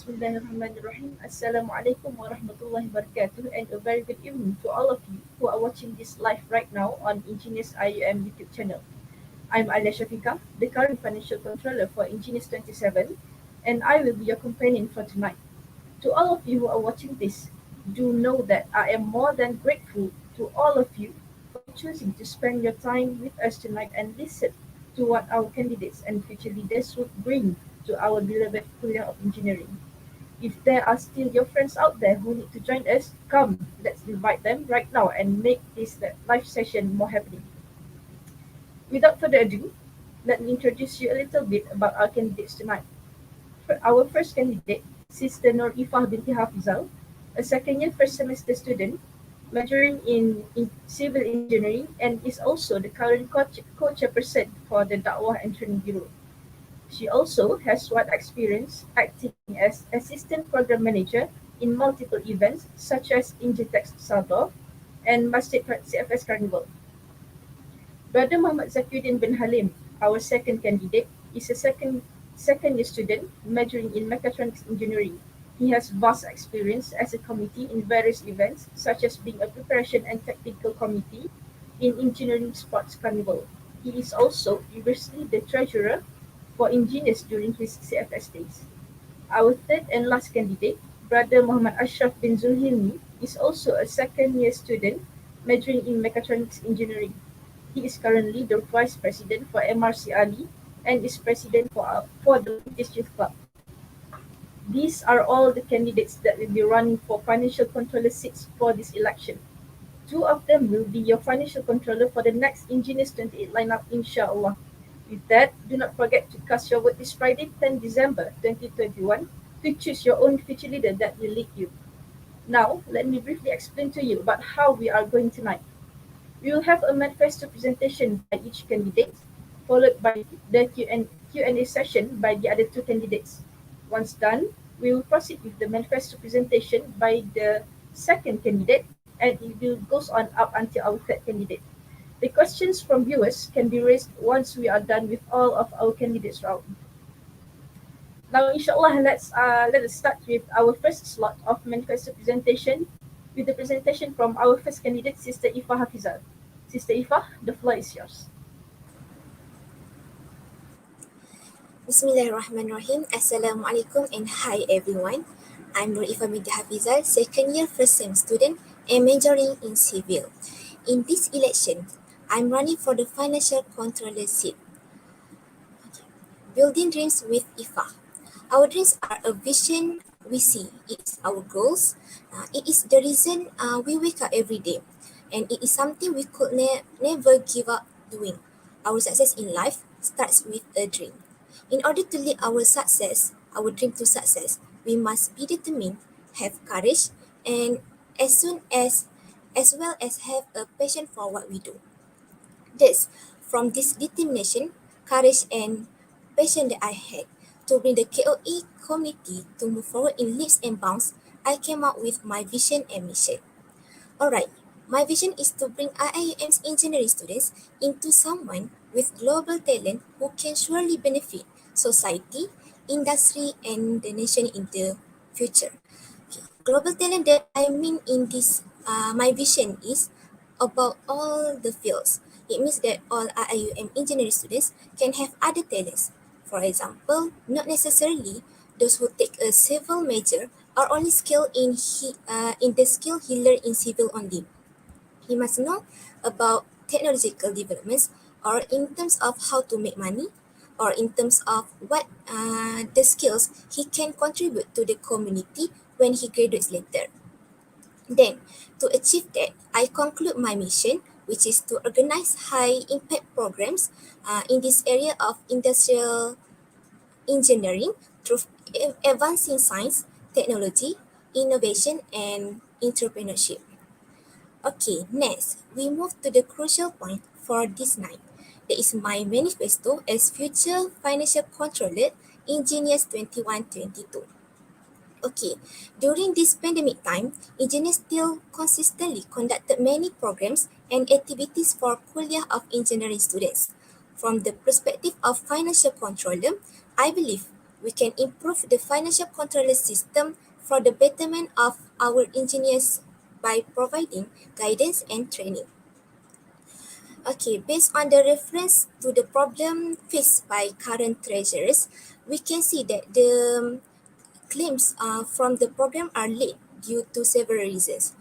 Bismillahirrahmanirrahim. Assalamualaikum warahmatullahi wabarakatuh and a very good evening to all of you who are watching this live right now on Engineers IUM YouTube channel. I'm Alia Shafika, the current financial controller for Engineers 27, and I will be your companion for tonight. To all of you who are watching this, do know that I am more than grateful to all of you for choosing to spend your time with us tonight and listen to what our candidates and future leaders would bring to our beloved Kuliah of Engineering. If there are still your friends out there who need to join us, come, let's invite them right now and make this live session more happening. Without further ado, let me introduce you a little bit about our candidates tonight. Our first candidate, Sister Nur Ifah binti Hafizal, a second year first semester student majoring in civil engineering and is also the current co-chairperson for the Dakwah and Training Bureau. She also has wide experience acting as assistant program manager in multiple events such as Ingitex Sabah and Masjid CFS Carnival. Brother Muhammad Zakiuddin bin Halim, our second candidate, is a second year student majoring in mechatronics engineering. He has vast experience as a committee in various events, such as being a preparation and technical committee in Engineering Sports Carnival. He is also previously the treasurer for engineers during his CFS days. Our third and last candidate, Brother Muhammad Ashraf bin Zulhilmi, is also a second year student majoring in mechatronics engineering. He is currently the Vice President for MRC Ali and is President for the British Youth Club. These are all the candidates that will be running for financial controller seats for this election. Two of them will be your financial controller for the next Engineers 28 lineup, inshallah. With that, do not forget to cast your vote this Friday, 10 December 2021, to choose your own future leader that will lead you. Now, let me briefly explain to you about how we are going tonight. We will have a manifesto presentation by each candidate, followed by the Q&A session by the other two candidates. Once done, we will proceed with the manifesto presentation by the second candidate, and it will goes on up until our third candidate. The questions from viewers can be raised once we are done with all of our candidates round. Now, inshallah, let us start with our first slot of manifesto presentation with the presentation from our first candidate, Sister Ifah Hafizal. Sister Ifah, the floor is yours. Bismillahirrahmanirrahim. Assalamualaikum and hi everyone. I'm Nur Ifah binti Hafizal, second year first sem student and majoring in civil. In this election, I'm running for the financial controller seat. Building dreams with Ifah. Our dreams are a vision we see. It's our goals. It is the reason we wake up every day. And it is something we could never give up doing. Our success in life starts with a dream. In order to lead our success, our dream to success, we must be determined, have courage, and as well as have a passion for what we do. Thus, from this determination, courage, and passion that I had to bring the KOE community to move forward in leaps and bounds, I came up with my vision and mission. Alright, my vision is to bring IIUM's engineering students into someone with global talent who can surely benefit society, industry, and the nation in the future. Okay. Global talent that I mean in this, my vision is about all the fields. It means that all IIUM engineering students can have other talents. For example, not necessarily those who take a civil major are only skilled in the skill he learned in civil only. He must know about technological developments or in terms of how to make money or in terms of what the skills he can contribute to the community when he graduates later. Then, to achieve that, I conclude my mission, which is to organize high-impact programs in this area of industrial engineering through advancing science, technology, innovation, and entrepreneurship. Okay, next, we move to the crucial point for this night. That is my manifesto as future financial controller Engineers 21-22. Okay, during this pandemic time, engineers still consistently conducted many programs and activities for Kuliah of Engineering students. From the perspective of financial controller, I believe We can improve the financial control system for the betterment of our engineers by providing guidance and training. Okay, based on the reference to the problem faced by current treasurers, we can see that the claims from the program are late due to several reasons.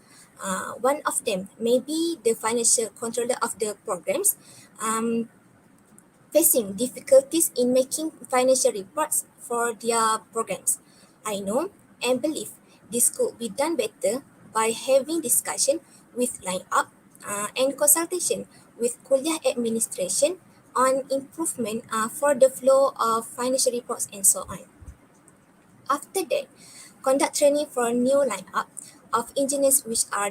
One of them may be the financial controller of the programs um, facing difficulties in making financial reports for their programs. I know and believe this could be done better by having discussion with line up and consultation with Kuliah administration on improvement for the flow of financial reports and so on. After that, conduct training for new lineup of engineers which are uh,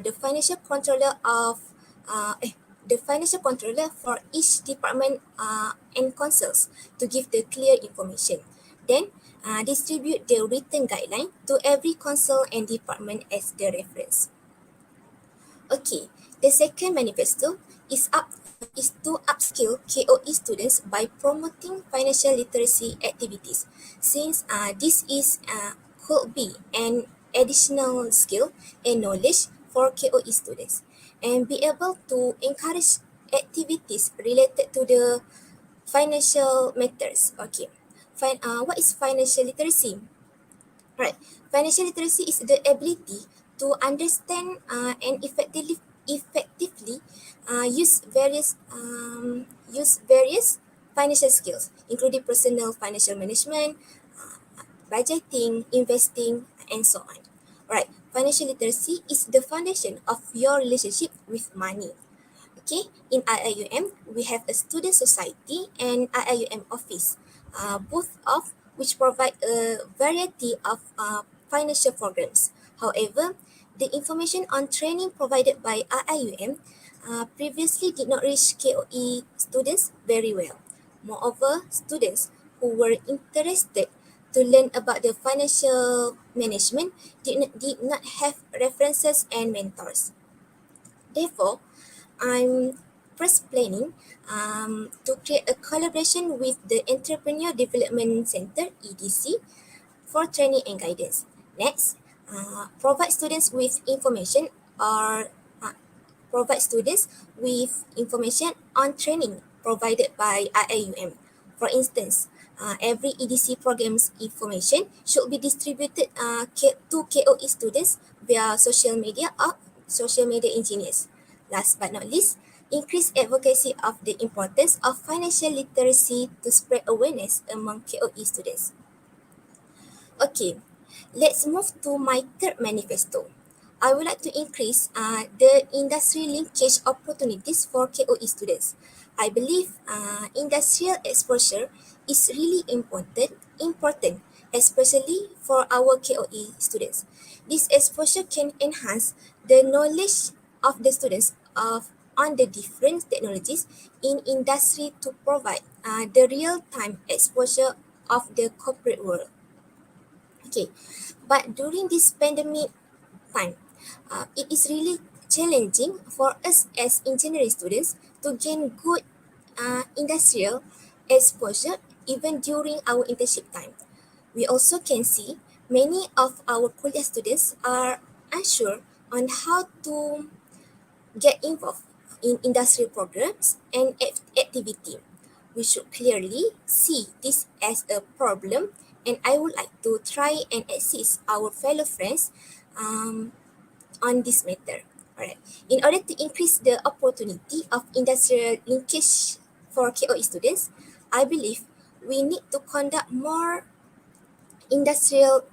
eh, the financial controller for each department and consuls to give the clear information. Then distribute the written guideline to every consul and department as the reference. Okay, the second manifesto is to upskill KOE students by promoting financial literacy activities, since this is could be an additional skill and knowledge for KOE students, and be able to encourage activities related to the financial matters. Okay, what is financial literacy? Right. Financial literacy is the ability to understand and effectively use various financial skills, including personal financial management, budgeting, investing, and so on. Right. Financial literacy is the foundation of your relationship with money. Okay, in IIUM, we have a student society and IIUM office, both of which provide a variety of financial programs. However, the information on training provided by IIUM previously did not reach KOE students very well. Moreover, students who were interested to learn about the financial management did not have references and mentors. Therefore, I'm first planning to create a collaboration with the Entrepreneur Development Center (EDC) for training and guidance. Next, provide students with information or uh, provide students with information on training provided by IIUM. For instance, every EDC program's information should be distributed to KOE students via social media engineers. Last but not least, increase advocacy of the importance of financial literacy to spread awareness among KOE students. Okay, let's move to my third manifesto. I would like to increase the industry linkage opportunities for KOE students. I believe industrial exposure is really important, especially for our KOE students. This exposure can enhance the knowledge of the students of on the different technologies in industry to provide the real-time exposure of the corporate world. Okay, but during this pandemic time, it is really challenging for us as engineering students to gain good industrial exposure even during our internship time. We also can see many of our college students are unsure on how to get involved in industrial programs and activity. We should clearly see this as a problem, and I would like to try and assist our fellow friends um, on this matter. Alright. In order to increase the opportunity of industrial linkage for KOE students, I believe we need to conduct more industrial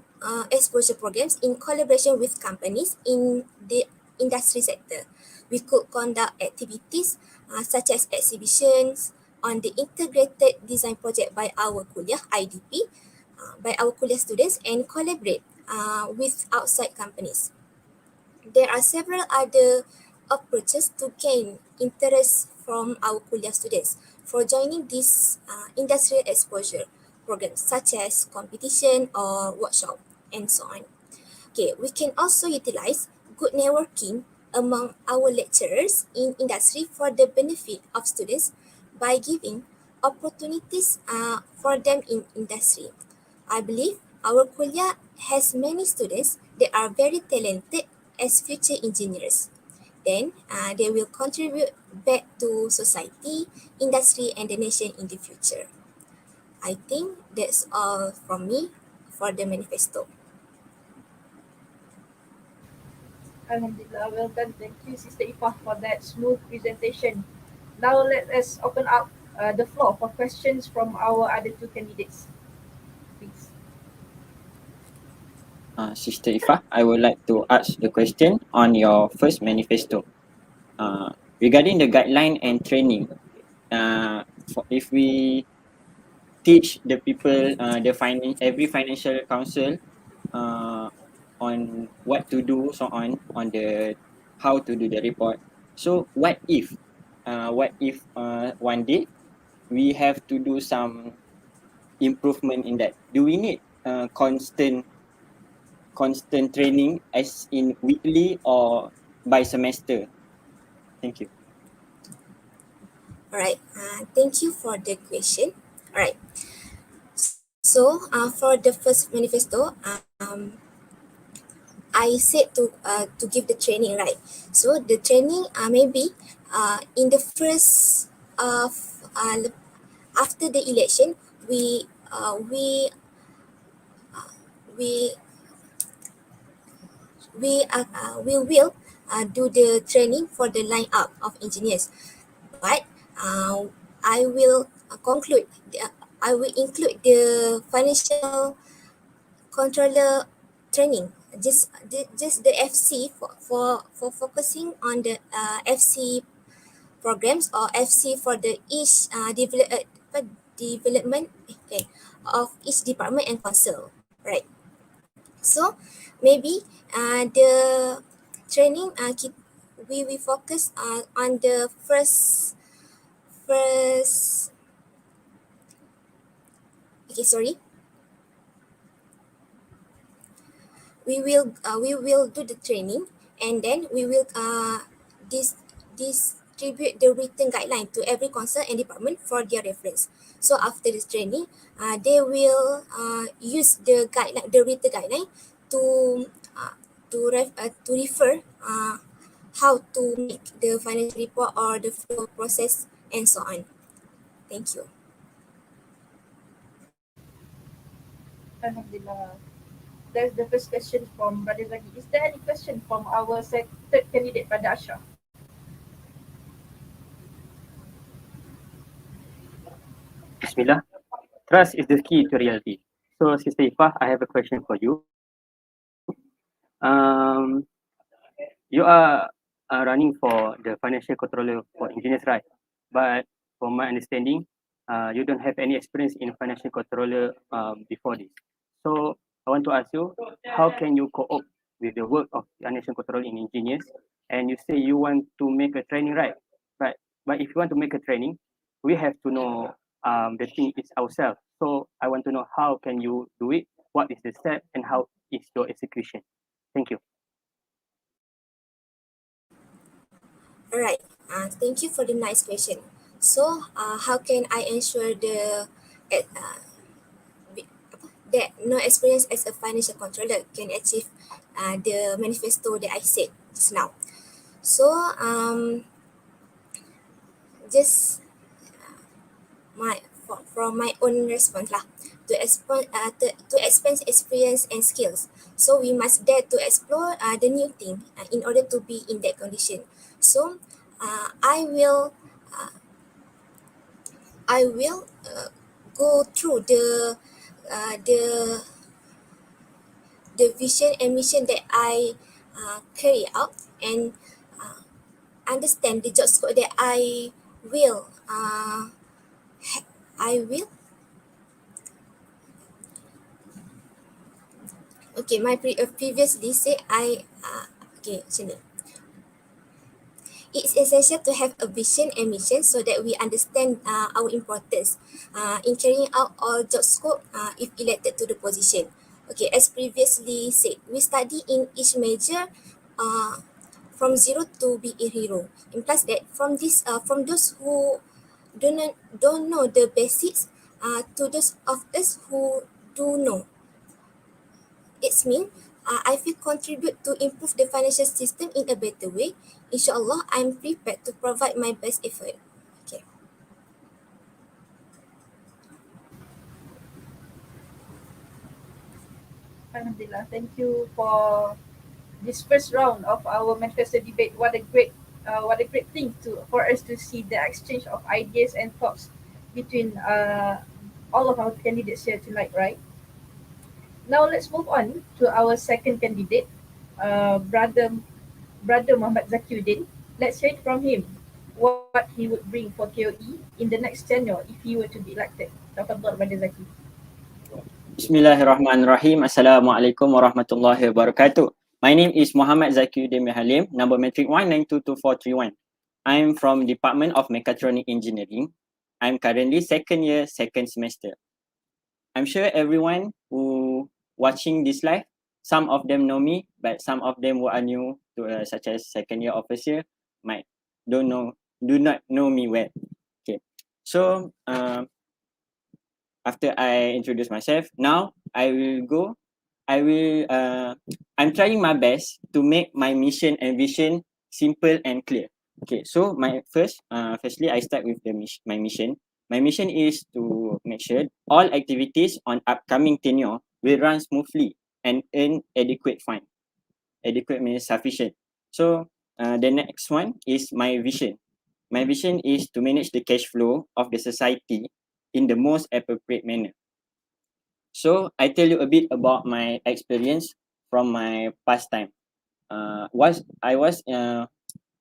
exposure programs in collaboration with companies in the industry sector. We could conduct activities such as exhibitions on the integrated design project by our kuliah IDP, by our kuliah students, and collaborate with outside companies. There are several other approaches to gain interest from our kuliah students for joining this industrial exposure programs such as competition or workshop and so on. Okay, we can also utilize good networking among our lecturers in industry for the benefit of students by giving opportunities for them in industry. I believe our kuliah has many students that are very talented as future engineers. Then they will contribute back to society, industry, and the nation in the future. I think that's all from me for the manifesto. Alhamdulillah, well done. Thank you, Sister Ifa, for that smooth presentation. Now let us open up the floor for questions from our other two candidates, please. Sister Ifa, I would like to ask the question on your first manifesto. Regarding the guideline and training, if we teach the people, every financial council uh, on what to do, so on the how to do the report. So what if one day we have to do some improvement in that? Do we need constant training as in weekly or by semester? Thank you. Alright, thank you for the question. Alright, so for the first manifesto, I said to give the training, right? So the training maybe in the first after the election we uh, we we we will do the training for the line up of engineers, but I will conclude I will include the financial controller training, just the FC for focusing on the FC programs or FC for the each development, okay, of each department and council, right? So maybe the training we focus on the first okay, sorry, we will do the training, and then we will dis- distribute the written guideline to every council and department for their reference. So after this training, they will use the written guideline to to refer how to make the financial report or the flow process and so on. Thank you. Alhamdulillah. That's the first question from Brother Zaki. Is there any question from our third candidate, Brother Ashraf? Bismillah. Trust is the key to reality. So, Sister Ifa, I have a question for you. You are running for the financial controller for engineers, right? But from my understanding, you don't have any experience in financial controller before this. So, I want to ask you, how can you cope with the work of financial controller in engineers? And you say you want to make a training, right? But if you want to make a training, we have to know the thing is ourselves. So I want to know how can you do it? What is the step and how is your execution? Thank you. All right. Thank you for the nice question. So, how can I ensure bi- that no experience as a financial controller can achieve the manifesto that I said just now? So, just from my own response lah, to expand experience and skills. So we must dare to explore the new thing in order to be in that condition. So I will I will go through the the vision and mission that I carry out, and uh, understand the job scope that will uh, I will okay, my previously said okay, macam ni. It's essential to have a vision and mission so that we understand our importance in carrying out all job scope if elected to the position. Okay, as previously said, we study in each major uh, from zero to be a hero. Implies that from those who don't know the basics to those of us who to know. It's mean I will contribute to improve the financial system in a better way. Inshallah, I'm prepared to provide my best effort. Okay. Alhamdulillah. Thank you for this first round of our manifesto debate. What a great thing to for us to see the exchange of ideas and thoughts between all of our candidates here tonight, right? Now let's move on to our second candidate, brother Muhammad Zakiuddin. Let's hear it from him. What he would bring for KOE in the next tenure if he were to be elected. Tafadhal, Brother Zaki. Bismillahirrahmanirrahim. Assalamualaikum warahmatullahi wabarakatuh. My name is Muhammad Zakiuddin Halim, number matric 1922431. I'm from Department of Mechatronic Engineering. I'm currently second year, second semester. I'm sure everyone who watching this live, some of them know me, but some of them who are new to such as second year or first year might do not know me well. Okay, so after I introduce myself, now I'm trying my best to make my mission and vision simple and clear. Okay, so firstly, I start with my mission. My mission is to make sure all activities on upcoming tenure will run smoothly and earn adequate fund. Adequate means sufficient. So the next one is my vision. My vision is to manage the cash flow of the society in the most appropriate manner. So I tell you a bit about my experience from my past time. Was I was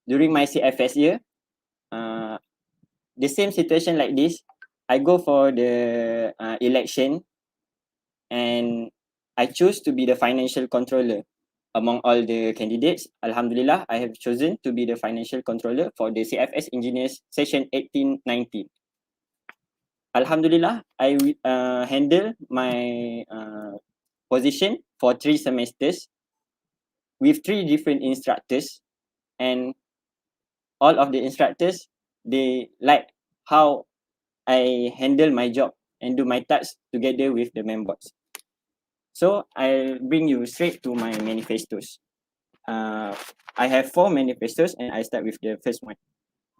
during my CFS year, uh, the same situation like this. I go for the election and I choose to be the financial controller. Among all the candidates, Alhamdulillah, I have chosen to be the financial controller for the CFS Engineers Session 1819. Alhamdulillah, I handle my position for 3 semesters with 3 different instructors, and all of the instructors, they like how I handle my job and do my tasks together with the members. So I'll bring you straight to my manifestos. I have 4 manifestos and I start with the first one.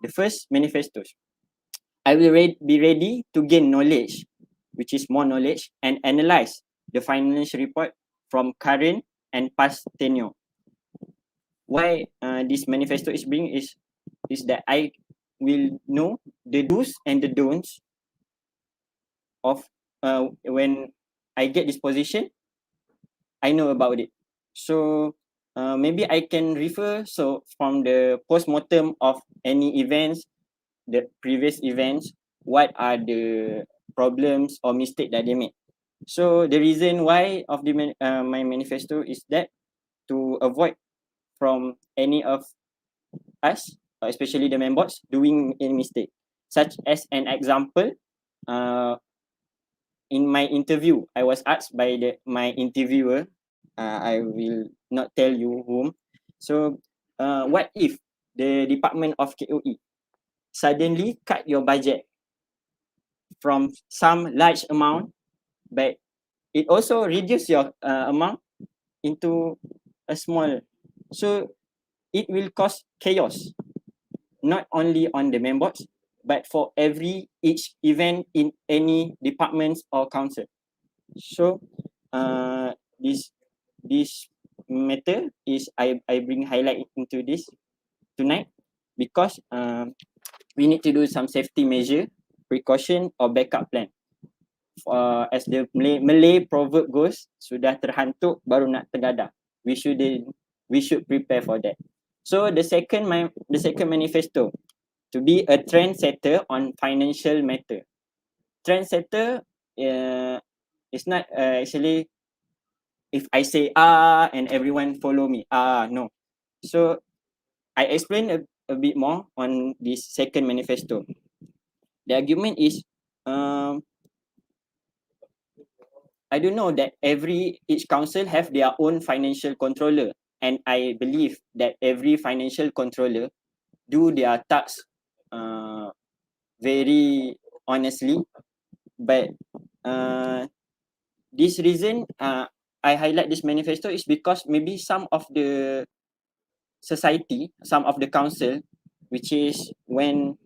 The first manifestos. I will be ready to gain knowledge, which is more knowledge, and analyze the financial report from current and past tenure. Why this manifesto is being is that I will know the do's and the don'ts of when I get this position. I know about it. So maybe I can refer from the post-mortem of any events, the previous events, what are the problems or mistake that they made. So the reason why of my manifesto is that to avoid from any of us, especially the members, doing any mistake. Such as an example, uh, in my interview, I was asked by my interviewer, I will not tell you whom. So, what if the Department of KOE suddenly cut your budget from some large amount, but it also reduce your amount into a small, so it will cause chaos, not only on the members, but for each event in any departments or council. So this matter is I bring highlight into this tonight because we need to do some safety measure, precaution or backup plan. As the Malay proverb goes, sudah terhantuk baru nak tergadah. We should prepare for that. So the second manifesto, to be a trendsetter on financial matter. Trendsetter is not actually if I say and everyone follow me. No. So I explain a bit more on this second manifesto. The argument is I don't know that each council have their own financial controller, and I believe that every financial controller do their tasks very honestly, but this reason I highlight this manifesto is because maybe some of the society, some of the council, which is when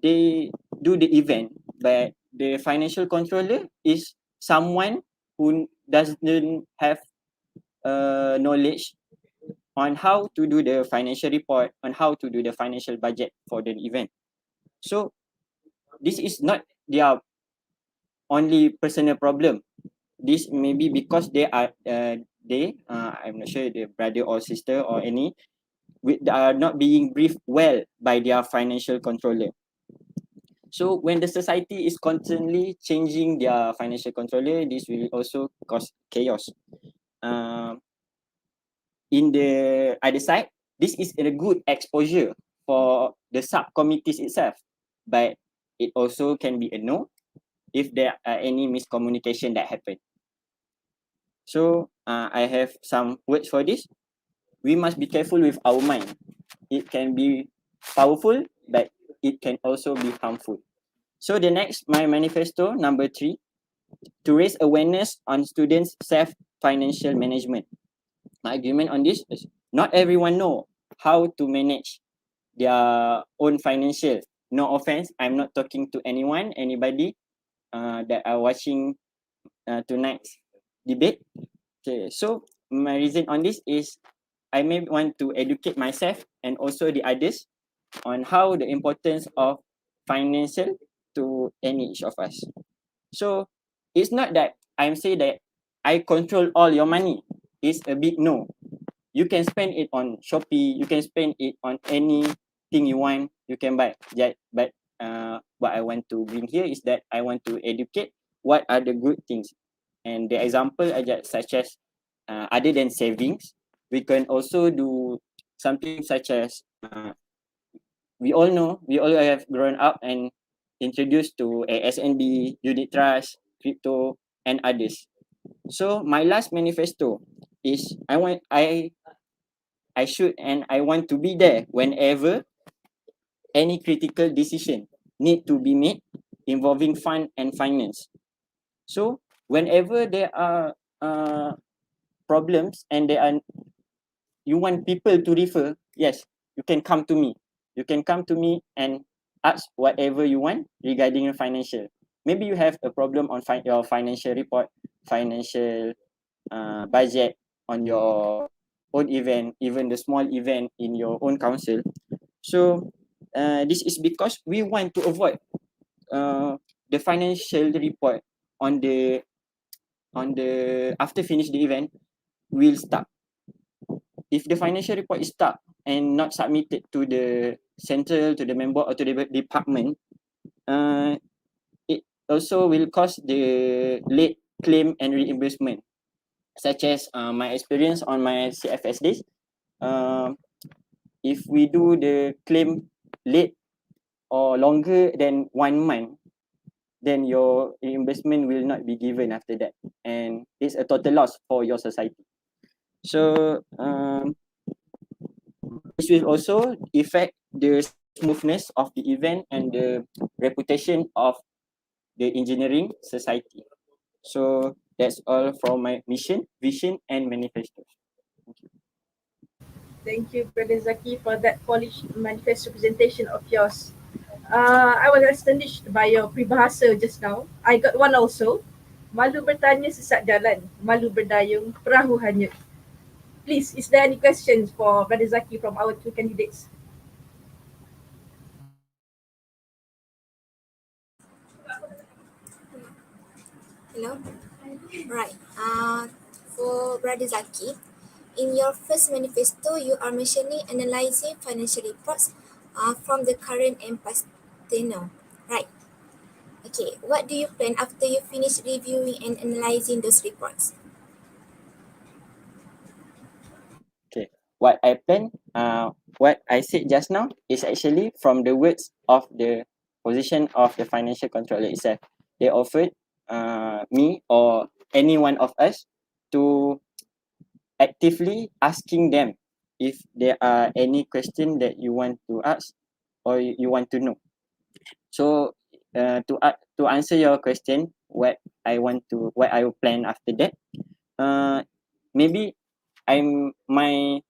they do the event, but the financial controller is someone who doesn't have knowledge on how to do the financial report, on how to do the financial budget for the event. So this is not their only personal problem. This may be because I'm not sure the brother or sister or any are not being briefed well by their financial controller. So when the society is constantly changing their financial controller, this will also cause chaos. In the other side, this is a good exposure for the subcommittees itself, but it also can be a no if there are any miscommunication that happen. So I have some words for this. We must be careful with our mind. It can be powerful, but it can also be harmful. So the next, my manifesto number 3, to raise awareness on students' self financial management. My argument on this is not everyone know how to manage their own financial. No offense, I'm not talking to anyone, anybody that are watching tonight's debate. Okay, so my reason on this is I may want to educate myself and also the others on how the importance of financial to any each of us. So it's not that I'm saying that I control all your money. It's a big no. You can spend it on Shopee, you can spend it on anything you want, you can buy. Yeah, but what I want to bring here is that I want to educate what are the good things. And the example I just such as other than savings, we can also do something such as we all have grown up and introduced to ASNB, unit trust, crypto, and others. So my last manifesto is I should and I want to be there whenever any critical decision need to be made involving fund and finance. So whenever there are problems and there are you want people to refer, yes, you can come to me. You can come to me and ask whatever you want regarding your financial. Maybe you have a problem on your financial report, financial budget on your own event, even the small event in your own council. So this is because we want to avoid the financial report on the after finish the event will stuck. If the financial report is stuck and not submitted to the central, to the member or to the department, it also will cause the late claim and reimbursement, such as my experience on my CFS days. If we do the claim late or longer than 1 month, then your reimbursement will not be given after that, and it's a total loss for your society. So this will also affect the smoothness of the event and the reputation of the engineering society. So that's all from my mission, vision, and manifesto. Thank you. Thank you, Brother Zaki, for that polished manifesto presentation of yours. I was astonished by your peribahasa just now. I got one also. Malu bertanya sesat jalan, malu berdayung, perahu hanyut. Please, is there any questions for Brother Zaki from our two candidates? Hello. Right. For Brother Zaki, in your first manifesto, you are mentioning analyzing financial reports from the current and past tenure. Right. Okay. What do you plan after you finish reviewing and analyzing those reports? Okay. What I plan, what I said just now is actually from the words of the position of the financial controller itself. They offered me or any one of us to actively asking them if there are any question that you want to ask or you want to know. So to answer your question, what I will plan after that. Maybe my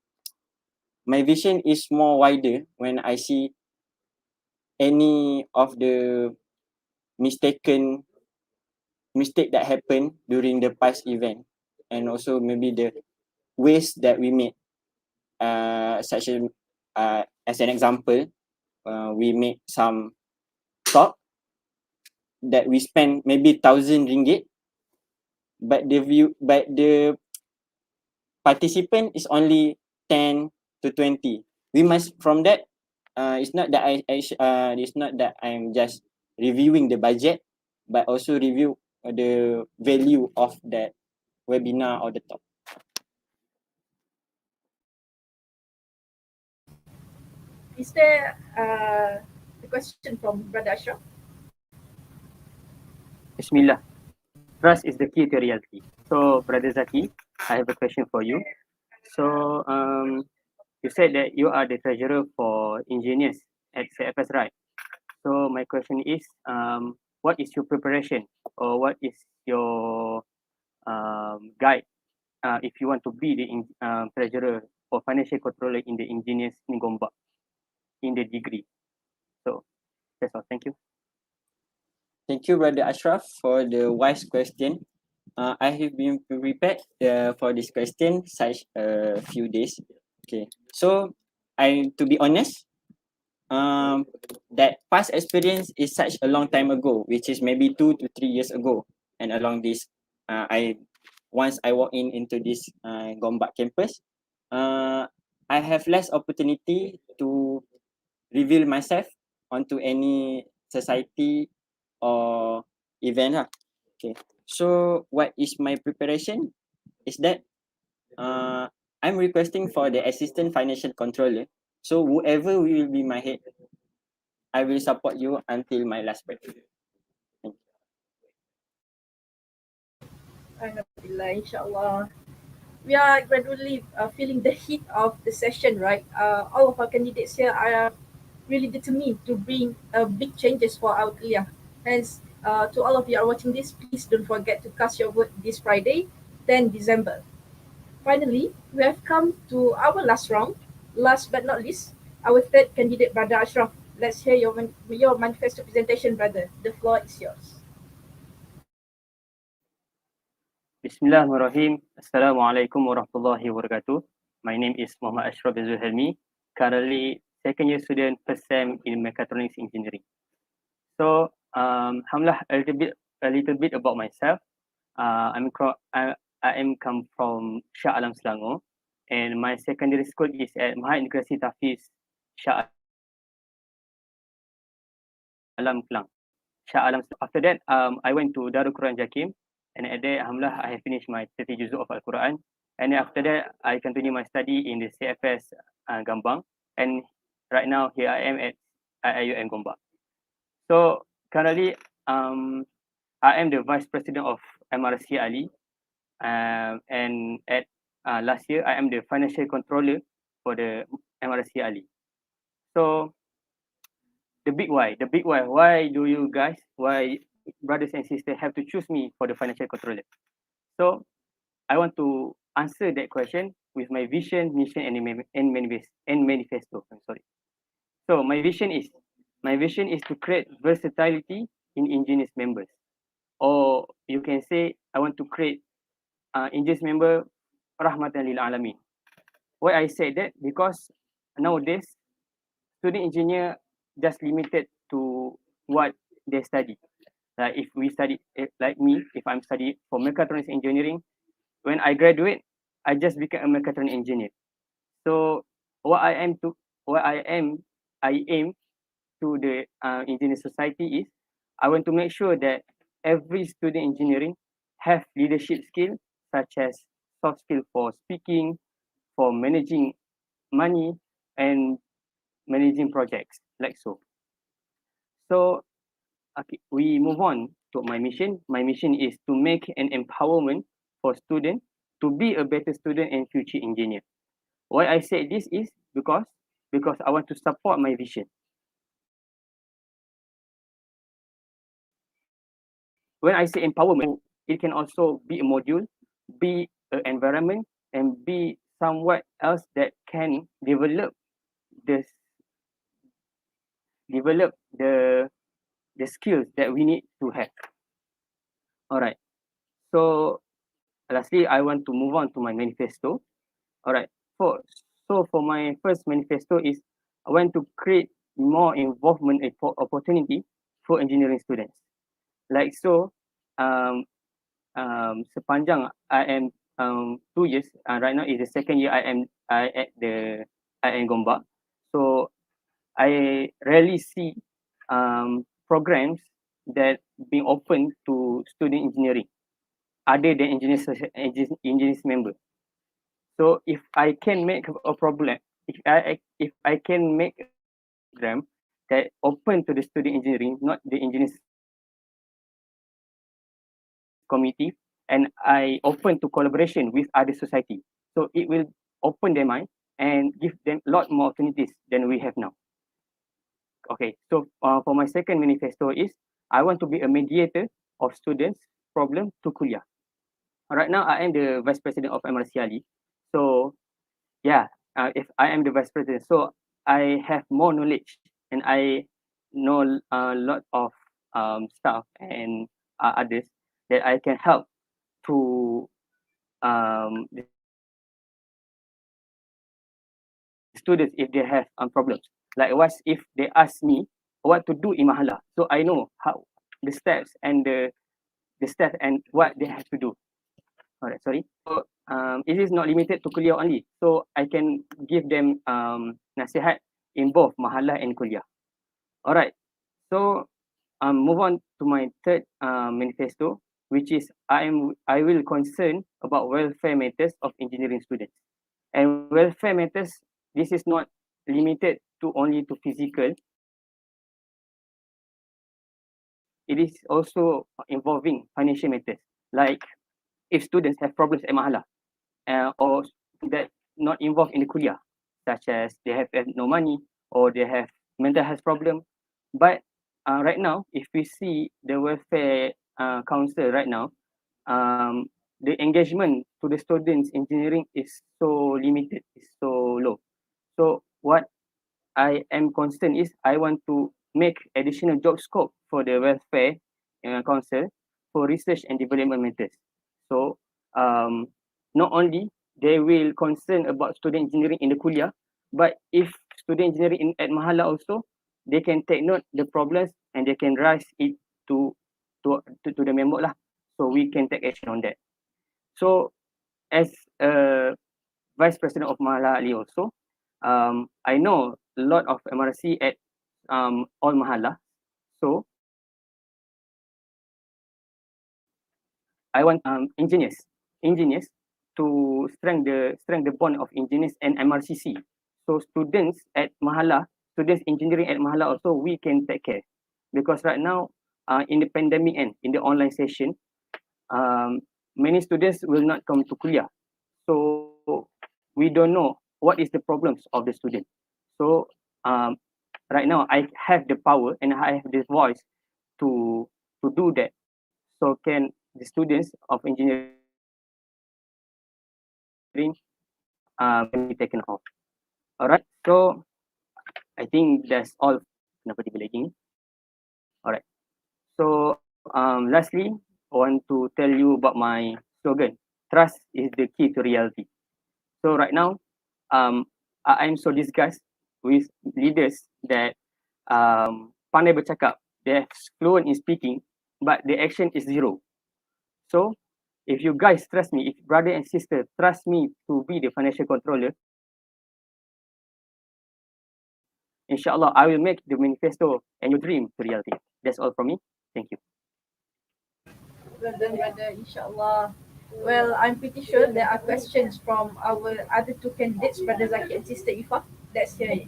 vision is more wider when I see any of the mistaken mistake that happened during the past event, and also maybe the ways that we made, such as an example, we made some talk that we spent maybe 1,000 ringgit, but the participant is only 10 to 20. We must from that. It's not that it's not that I'm just reviewing the budget, but also review the value of that webinar or the talk. Is there a question from Brother Ashraf? Bismillah. Trust is the key to reality. So, Brother Zaki, I have a question for you. So, you said that you are the treasurer for engineers at CFS, right? So, my question is, what is your preparation, or what is your guide if you want to be the treasurer for financial controller in the engineers in Gombak in the degree? So, that's all. Thank you. Thank you, Brother Ashraf, for the wise question. I have been prepared for this question such a few days. Okay, so to be honest, that past experience is such a long time ago, which is maybe 2 to 3 years ago, and along this, once I walk into this Gombak campus, I have less opportunity to reveal myself onto any society or event lah. Okay, so what is my preparation is that I'm requesting for the assistant financial controller. So whoever will be my head, I will support you until my last breath. Alhamdulillah, inshallah. We are gradually feeling the heat of the session, right? All of our candidates here are really determined to bring big changes for our kuliah. Hence, to all of you are watching this, please don't forget to cast your vote this Friday, 10 December. Finally, we have come to our last round. Last but not least, our third candidate, Brother Ashraf. Let's hear your manifesto presentation, brother. The floor is yours. Bismillahirrahmanirrahim. Assalamualaikum warahmatullahi wabarakatuh. My name is Muhammad Ashraf Azul Helmi, currently second year student, first sem in mechatronics engineering. So, alhamdulillah, a little bit about myself. I am come from Shah Alam Selangor, and my secondary school is at Maha Integrasi Tafiz Shah Alam Kelang. Shah Alam. After that, I went to Darul Quran Jakim, and at there, alhamdulillah, I have finished my 30 juzuk of Al-Quran. And then after that, I continue my study in the CFS Gambang, and right now here I am at IIUM Gombak. So currently, I am the vice president of MRC Ali, and at last year I am the financial controller for the MRC Ali. So the big why, why do you guys, why brothers and sisters have to choose me for the financial controller? So I want to answer that question with my vision, mission, and manifesto. I'm sorry. So my vision is to create versatility in engineers members, or you can say I want to create engineers member rahmatan lil alamin. Why I said that? Because nowadays student engineer just limited to what they study. Like if we study, like me, if I'm studying for mechatronics engineering, when I graduate, I just become a mechatronics engineer. So what I am to, I aim to the engineering society is, I want to make sure that every student engineering have leadership skill, such as soft skill for speaking, for managing money, and managing projects, like so. So okay, we move on to my mission. My mission is to make an empowerment for students to be a better student and future engineer. Why I say this is because I want to support my vision. when I say empowerment, it can also be a module, be an environment, and be somewhat else that can the develop the skills that we need to have. All right. So lastly, I want to move on to my manifesto. All right. For my first manifesto is I want to create more involvement and opportunity for engineering students. Like so, um, sepanjang I am 2 years. Right now is the second year I at the I am Gombak. So I rarely see programs that being open to student engineering other than engineers member. So if I can make a problem, if I can make a program that open to the student engineering, not the engineers committee, and I open to collaboration with other society. So it will open their mind and give them a lot more opportunities than we have now. Okay, so for my second manifesto is I want to be a mediator of students' problem to kuliah. Right now, I am the vice president of MRC Ali. So yeah, if I am the vice president, so I have more knowledge and I know a lot of stuff and others that I can help to the students if they have problems. Likewise, if they ask me what to do in Mahala, so I know how the steps and the steps and what they have to do. Alright, sorry. So it is not limited to kuliah only. So I can give them nasihat in both Mahala and kuliah. Alright. So move on to my third manifesto, which is I will concern about welfare matters of engineering students. And welfare matters, this is not limited to only to physical. It is also involving financial matters. Like if students have problems at Mahala or that not involved in the kuliah, such as they have no money or they have mental health problem. But right now, if we see the welfare council right now, the engagement to the students engineering is so limited, is so low. So what I am concerned is I want to make additional job scope for the welfare council for research and development matters. So not only they will concern about student engineering in the kuliah, but if student engineering at Mahala also, they can take note the problems and they can rise it to to the memo lah. So we can take action on that. So as a vice president of Mahala Ali also, I know a lot of MRC at all Mahala. So I want engineers to strengthen the bond of engineers and MRCC. So students at Mahala, students engineering at Mahala also we can take care because right now in the pandemic and in the online session, many students will not come to kuliah. So we don't know what is the problems of the student. So right now I have the power and I have the voice to do that. So can the students of engineering can be taken off. All right. So I think that's all. Kenapa tiba lagi? All right. So lastly, I want to tell you about my slogan. Trust is the key to reality. So right now, I'm so disgusted with leaders that pandai bercakap, they're fluent in speaking, but the action is zero. So if you guys trust me, if brother and sister trust me to be the financial controller, inshallah, I will make the manifesto and your dream to reality. That's all from me. Thank you. Well done, brother, inshallah. Well, I'm pretty sure there are questions from our other two candidates, Brother Zaki and Sister Ifa. Let's hear it.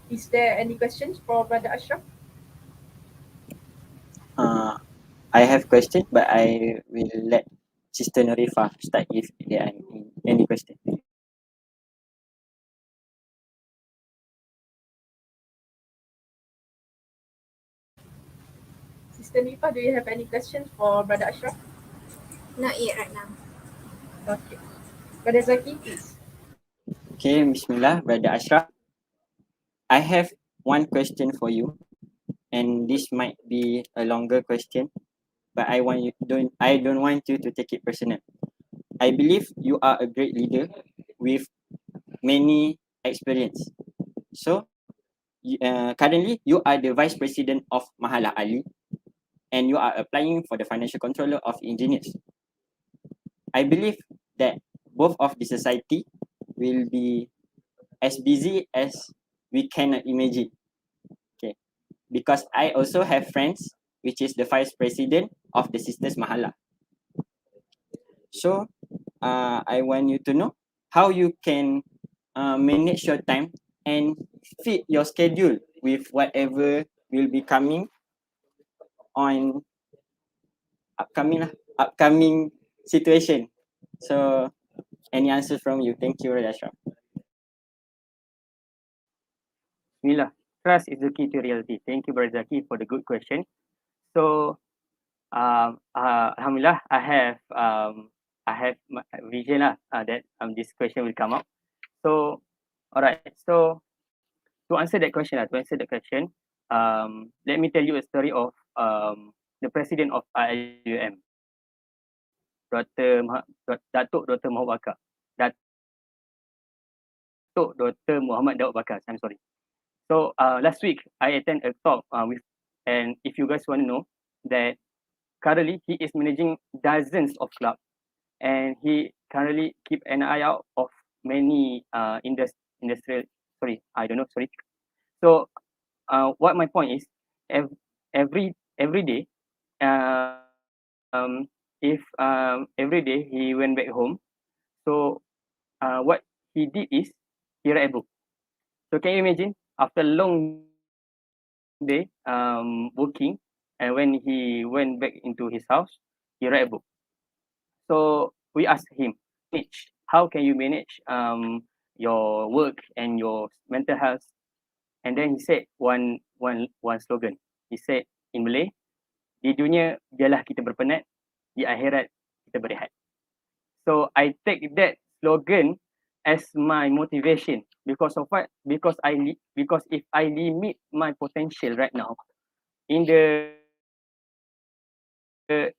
Is there any questions for Brother Ashraf? Uh, I have question, but I will let Sister Norifa start if there are any question. Sister Nifa, do you have any questions for Brother Ashraf? Not yet right now. Okay. Brother Zaki, please. Okay, Bismillah, Brother Ashraf. I have one question for you, and this might be a longer question, but I don't want you to take it personal. I believe you are a great leader with many experience. So, currently you are the vice president of Mahala Ali, and you are applying for the financial controller of engineers. I believe that both of the society will be as busy as we cannot imagine. Okay, because I also have friends which is the vice president of the Sisters Mahala. So, I want you to know how you can manage your time and fit your schedule with whatever will be coming on upcoming situation. So, any answer from you? Thank you, Radashram. Bismillah. Trust is the key to reality. Thank you, Brother Zaki, for the good question. So, Alhamdulillah, I have my vision lah that this question will come up. So, alright. So, to answer that question, let me tell you a story of the president of IUM, Datuk Dr. Muhammad Bakar. Datuk Dr. Muhammad Daud Bakar. I'm sorry. So last week I attend a talk with, and if you guys want to know that currently he is managing dozens of clubs, and he currently keep an eye out of many industrial. Sorry, I don't know. Sorry. So what my point is, every day, if every day he went back home, so what he did is he read a book. So can you imagine after a long day working, and when he went back into his house, he read a book. So we asked him, how can you manage your work and your mental health? And then he said one slogan. He said in Malay, di dunia biarlah kita berpenat, di akhirat kita berehat. So I take that slogan as my motivation because of what? Because if I limit my potential right now in the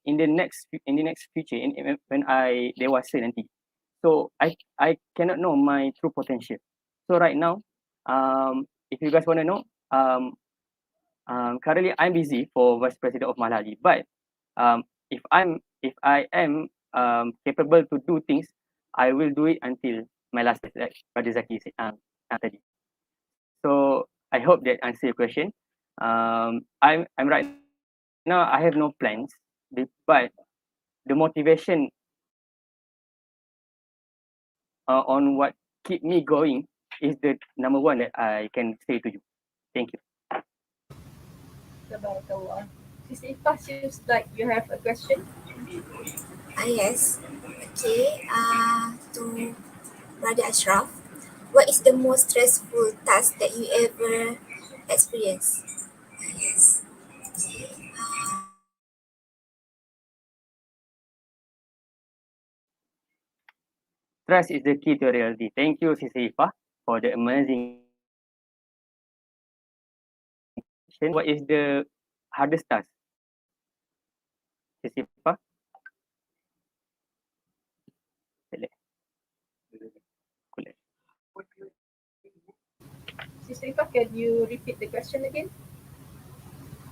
next future, when I dewasa nanti, so I cannot know my true potential. So right now, if you guys want to know, currently I'm busy for vice president of Malali, but if I am capable to do things, I will do it until my last day, like Brother Zaki said tadi. So I hope that answer your question. I'm right now, I have no plans, but the motivation on what keep me going is the number one that I can say to you. Thank you. Tabarakallah. Sister Ifa, seems like you have a question. Yes. Okay. To Brother Ashraf, what is the most stressful task that you ever experienced? Yes. Trust is the key to reality. Thank you, Sisi Ifa, for the amazing question. What is the hardest task? Sisi Ifa? Sister Ifa, can you repeat the question again?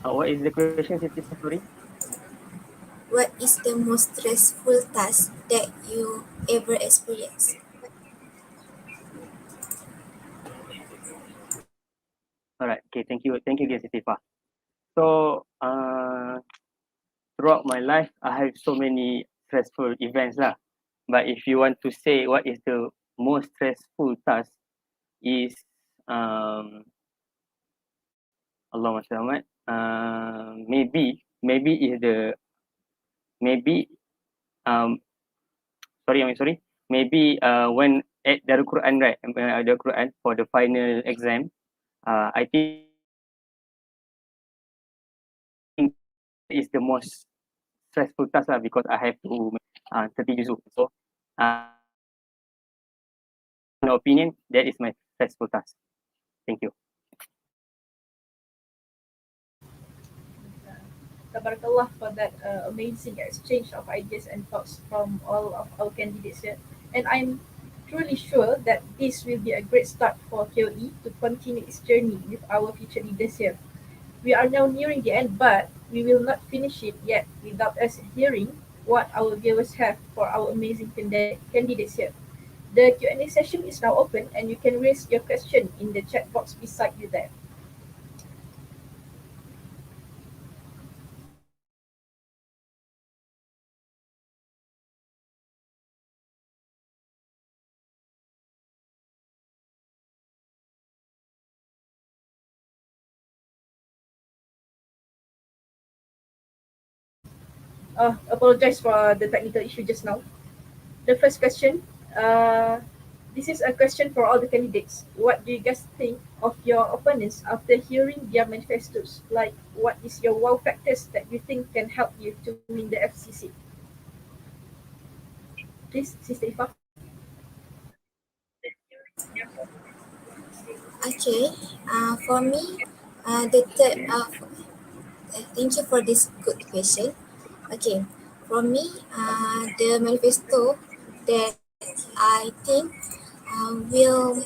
What is the question, Sisi Ifa? Sorry. What is the most stressful task that you ever experienced? Alright. Okay. Thank you. Thank you again, Sisi Ifa. So, throughout my life, I have so many stressful events lah. But if you want to say what is the most stressful task, is Allah Muhammad. Maybe is the maybe sorry. Maybe when at the Quran, right, the Quran for the final exam, I think is the most stressful is the most stressful task lah, because I have to 30 juz. So, in my opinion, that is my stressful task. Thank you. Tabarakallah for that amazing exchange of ideas and thoughts from all of our candidates here. And I'm truly sure that this will be a great start for KOE to continue its journey with our future leaders here. We are now nearing the end, but we will not finish it yet without us hearing what our viewers have for our amazing candidates here. The Q&A session is now open and you can raise your question in the chat box beside you there. Apologize for the technical issue just now. The first question, uh, this is a question for all the candidates. What do you guys think of your opponents after hearing their manifestos? Like, what is your wow factors that you think can help you to win the FCC? Please, Sister Ifa. Okay, for me, the third, thank you for this good question. Okay, for me, the manifesto that I think will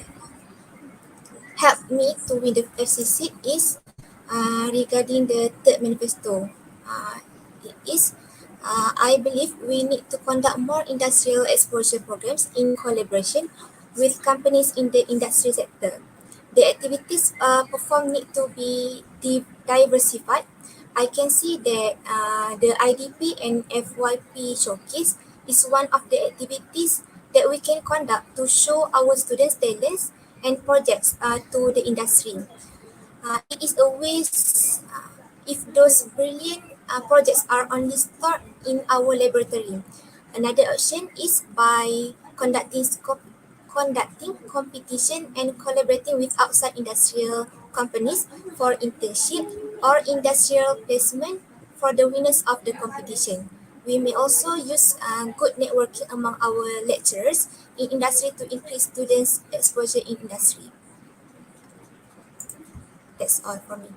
help me to win the FCC is regarding the third manifesto. It is, I believe we need to conduct more industrial exposure programs in collaboration with companies in the industry sector. The activities performed need to be diversified. I can see that the IDP and FYP showcase is one of the activities that we can conduct to show our students' talents and projects to the industry. It is a waste if those brilliant projects are only stored in our laboratory. Another option is by conducting competition and collaborating with outside industrial companies for internship or industrial placement for the winners of the competition. We may also use good networking among our lecturers in industry to increase students' exposure in industry. That's all for me.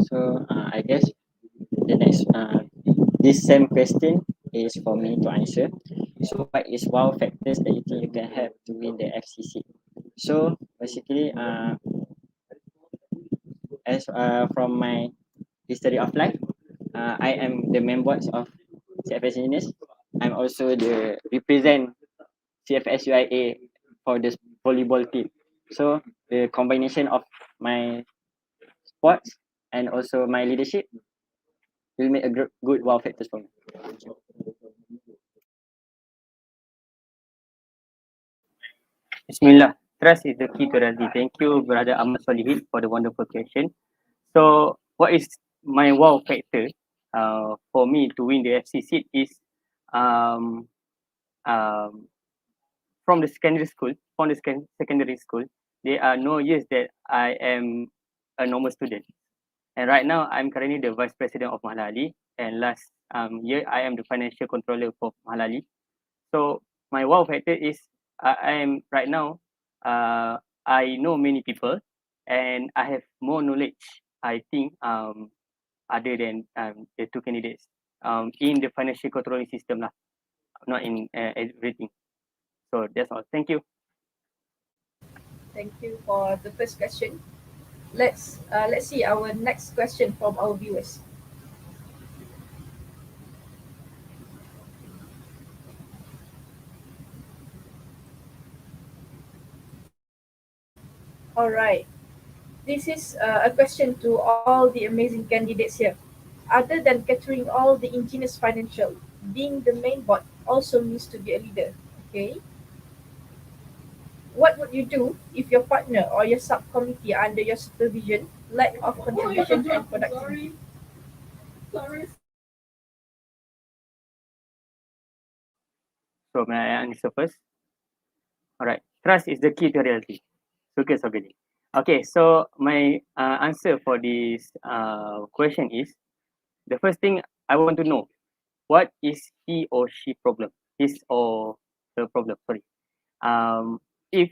So I guess the next this same question is for me to answer. So what is wow factors that you think you can have to win the FCC? So basically, as from my history of life, I am the main boards of CFS Engineers. I'm also the represent CFS UIA for this volleyball team. So the combination of my sports and also my leadership will make a good wow factors for me. Bismillah. Trust is the key to reality. Thank you, Brother Ahmad Solihin, for the wonderful question. So, what is my wow factor for me to win the FCC is um, um, from the secondary school, secondary school, there are no years that I am a normal student. And right now, I'm currently the vice president of Mahalali. And last year, I am the financial controller for Mahalali. So my wow factor is I am right now, I know many people and I have more knowledge, I think, other than the two candidates in the financial controlling system, lah, not in everything. So that's all. Thank you. Thank you for the first question. Let's see our next question from our viewers. All right. This is a question to all the amazing candidates here. Other than catering all the engineers financial, being the main board also means to be a leader. Okay. What would you do if your partner or your subcommittee under your supervision lack of contribution and productivity? So may I answer first? All right. Trust is the key to reality. Suka Sogedi. Okay, so my answer for this question is, the first thing I want to know, what is he or she problem? His or her problem, sorry. If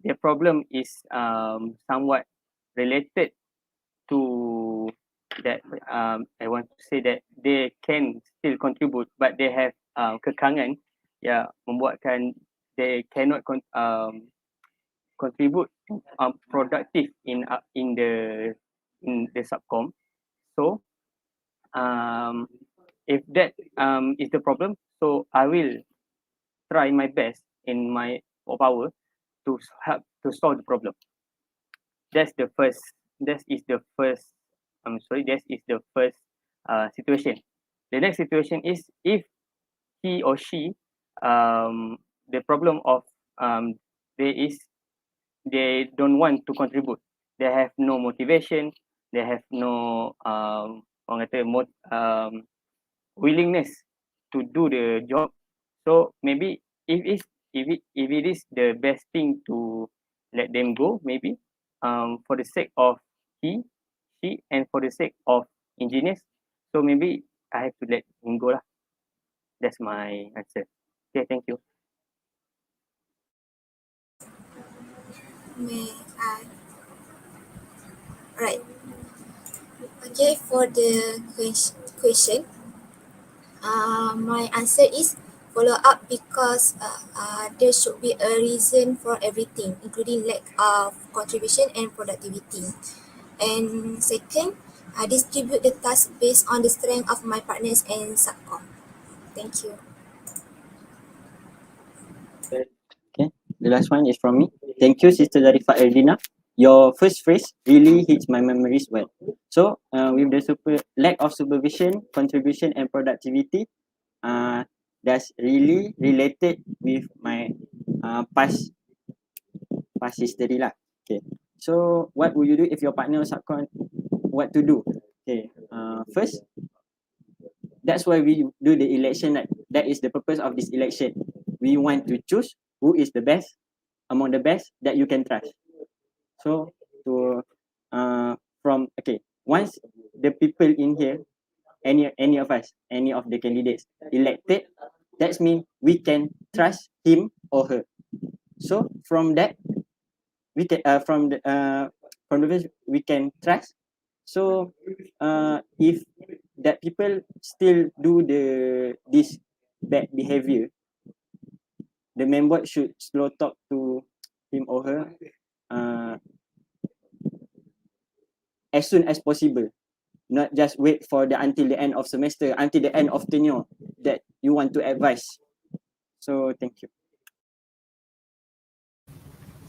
the problem is somewhat related to that, I want to say that they can still contribute, but they have kekangan, ya, membuatkan they cannot contribute productive in the subcom. So if that is the problem, so I will try my best in my power to help to solve the problem. That's the first. That is the first. I'm sorry. That is the first situation. The next situation is if he or she, the problem of there is they don't want to contribute. They have no motivation. They have no orang kata willingness to do the job. So maybe if it is the best thing to let them go, maybe for the sake of he, she, and for the sake of engineers. So maybe I have to let him go lah. That's my answer. Okay, thank you. May I? Right. Okay, for the question, my answer is follow up because there should be a reason for everything, including lack of contribution and productivity. And second, distribute the task based on the strength of my partners and subcom. Thank you. Okay, the last one is from me. Thank you, Sister Zarifa Eldina. Your first phrase really hits my memories well. So, with the lack of supervision, contribution, and productivity, that's really related with my past history lah. Okay. So, what would you do if your partner subcon? What to do? Okay. First, that's why we do the election. That is the purpose of this election. We want to choose who is the best among the best that you can trust. So to from okay, once the people in here, any of us, any of the candidates elected, that means we can trust him or her. So from that, we can from the first we can trust. So if that people still do this bad behavior, the member should slow talk to him or her uh, as soon as possible, not just wait for the until the end of semester, until the end of tenure that you want to advise. So thank you.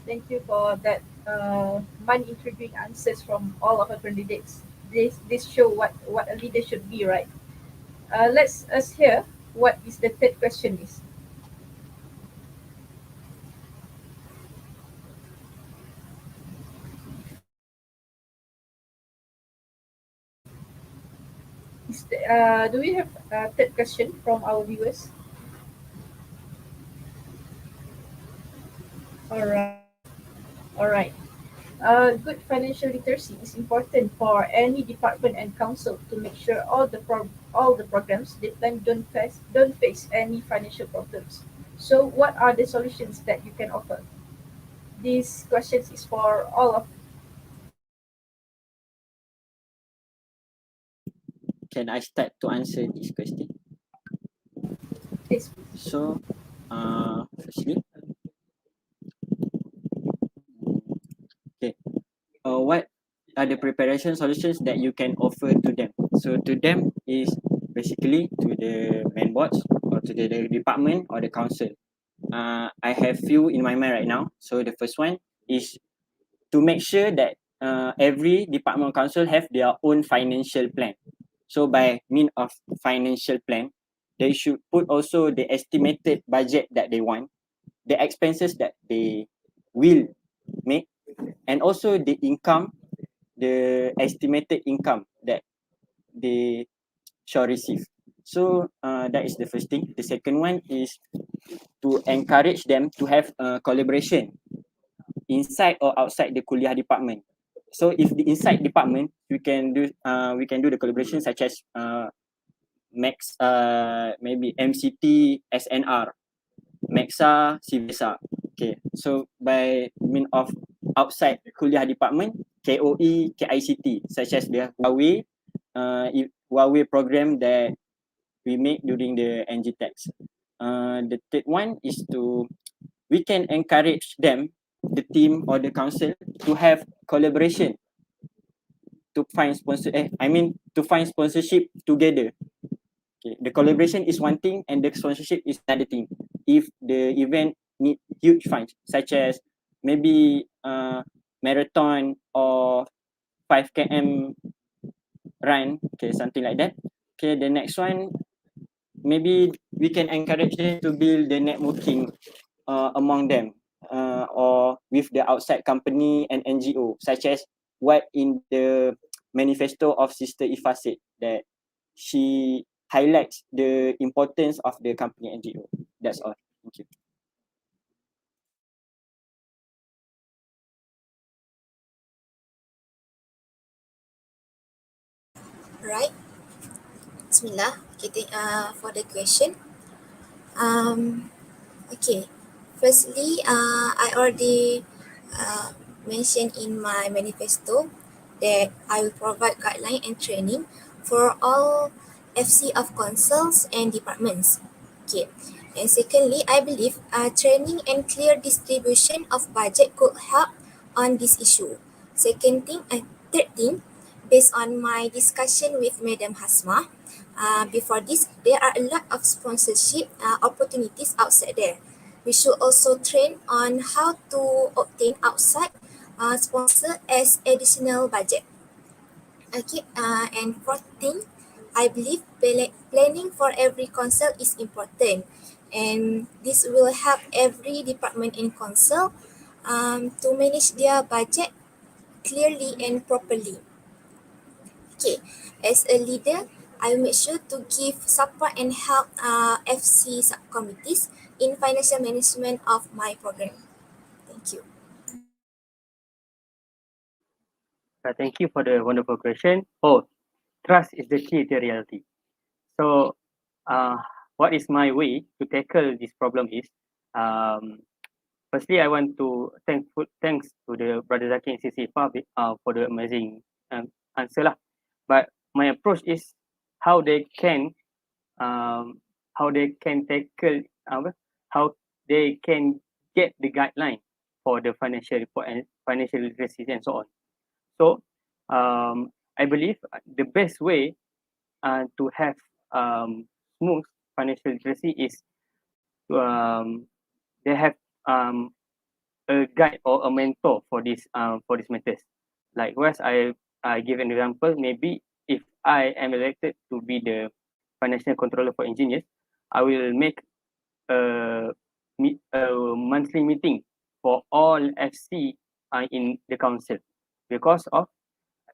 Thank you for that mind-intriguing answers from all of our candidates. This show what a leader should be, right? Let's us hear what is the third question is. Do we have a third question from our viewers? All right. All right. Good financial literacy is important for any department and council to make sure all the programs they plan don't face any financial problems. So, what are the solutions that you can offer? These questions is for all of Can I start to answer this question? this. So firstly, okay, what are the preparation solutions that you can offer to them? So to them is basically to the main boards or to the department or the council. I have few in my mind right now. So the first one is to make sure that every department or council have their own financial plan. So by mean of financial plan, they should put also the estimated budget that they want, the expenses that they will make, and also the income, the estimated income that they shall receive. So that is the first thing. The second one is to encourage them to have collaboration inside or outside the kuliah department. So if the inside department, we can do the collaboration such as Max, maybe MCT, SNR, Maxa, CVSA. Okay, so by mean of outside kuliah department, KOE, KICT, such as the Huawei program that we make during the NG Techs. The third one is we can encourage them, the team or the council, to have collaboration to find to find sponsorship together. Okay, the collaboration is one thing and the sponsorship is another thing. If the event need huge funds, such as maybe marathon or 5 km run, okay, something like that. Okay, the next one, maybe we can encourage them to build the networking among them, or with the outside company and NGO, such as what in the manifesto of Sister Ifa said, that she highlights the importance of the company NGO. That's all. Thank you. Right. Bismillah. Okay, for the question. Okay. Firstly, I already mentioned in my manifesto that I will provide guideline and training for all FC of councils and departments. Okay. And secondly, I believe training and clear distribution of budget could help on this issue. Third thing, based on my discussion with Madam Hasma, before this, there are a lot of sponsorship opportunities outside there. We should also train on how to obtain outside sponsor as additional budget. Okay, and fourth thing, I believe planning for every council is important, and this will help every department in council to manage their budget clearly and properly. Okay, as a leader, I will make sure to give support and help FC subcommittees in financial management of my program. Thank you. Thank you for the wonderful question. Oh, trust is the key to reality. So, what is my way to tackle this problem is, firstly, I want to thanks to the Brother Zaki and Sisi for the amazing answer lah. But my approach is how they can tackle how they can get the guideline for the financial report and financial literacy and so on. So I believe the best way to have smooth financial literacy is to, they have a guide or a mentor for this matters. Likewise, I give an example. Maybe if I am elected to be the financial controller for engineers, I will make a monthly meeting for all FC in the council, because of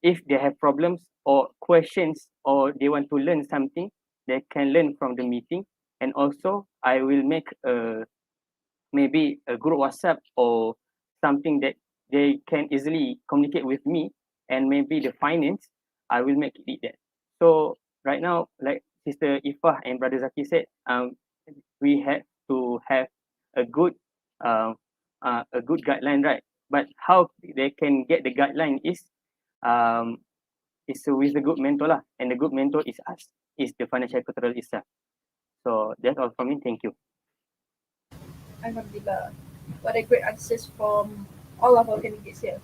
if they have problems or questions or they want to learn something, they can learn from the meeting. And also, I will make maybe a group WhatsApp or something that they can easily communicate with me, and maybe the finance, I will make it that. So right now, like Sister Ifah and Brother Zaki said, we have to have a good guideline, right? But how they can get the guideline um, is with a good mentor lah, and the good mentor is us, is the financial control itself. So that's all from me. Thank you. Alhamdulillah. What a great answers from all of our candidates here.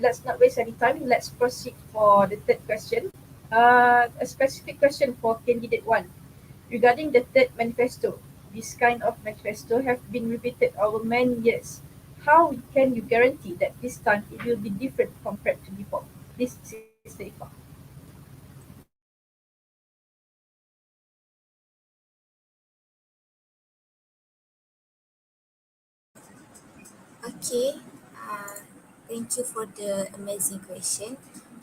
Let's not waste any time. Let's proceed for the third question. A specific question for candidate one. Regarding the third manifesto, this kind of manifesto have been repeated over many years. How can you guarantee that this time it will be different compared to before? Please, Sister Ifa. Okay, thank you for the amazing question.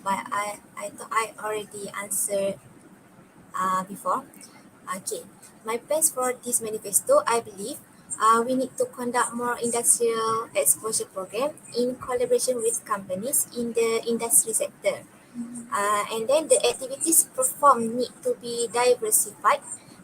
But I thought I already answered before. Okay, my plans for this manifesto, I believe We need to conduct more industrial exposure program in collaboration with companies in the industry sector. And then the activities performed need to be diversified.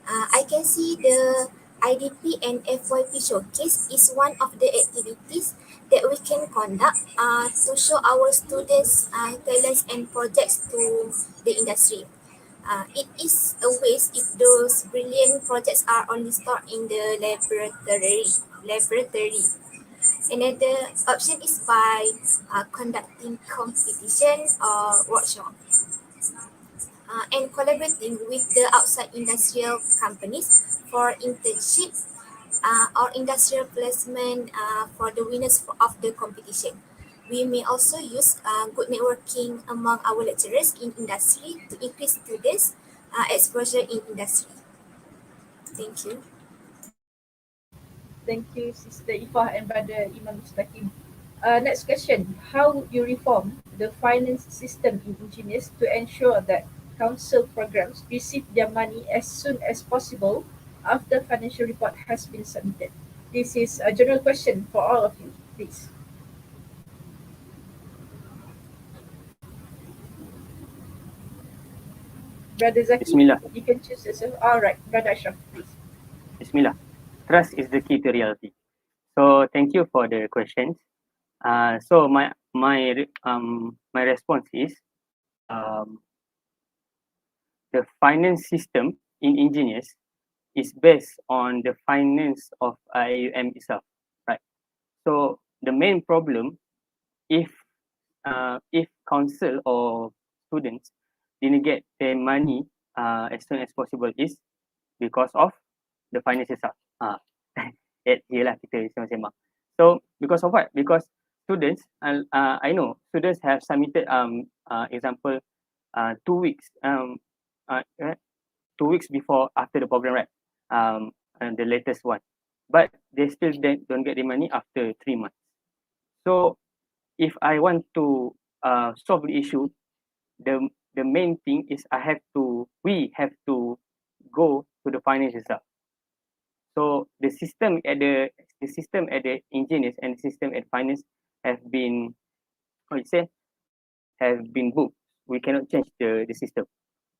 I can see the IDP and FYP showcase is one of the activities that we can conduct to show our students talents and projects to the industry. It is a waste if those brilliant projects are only stored in the laboratory. Another option is by conducting competition or workshop and collaborating with the outside industrial companies for internship or industrial placement for the winners of the competition. We may also use good networking among our lecturers in industry to increase students' exposure in industry. Thank you. Thank you, Sister Ifah and Brother Imam Mustaqim. Next question. How would you reform the finance system in engineers to ensure that council programs receive their money as soon as possible after financial report has been submitted? This is a general question for all of you, please. Brother Zaki, Bismillah. you can choose yourself. All right, Brother Ashraf, please. Bismillah. Trust is the key to reality. So thank you for the questions. So my response is the finance system in engineers is based on the finance of IUM itself, right? So the main problem, if council or students didn't get their money as soon as possible, is because of the finance itself. Yelah kita sembang-sembang. So because of what? Because students, I know students have submitted example 2 weeks uh, 2 weeks before after the program, right? And the latest one, but they still don't get the money after 3 months. So if I want to solve the issue, the main thing is we have to go to the finance itself. So the system at the engineers and the system at finance have been, how you say, have been booked. We cannot change the system.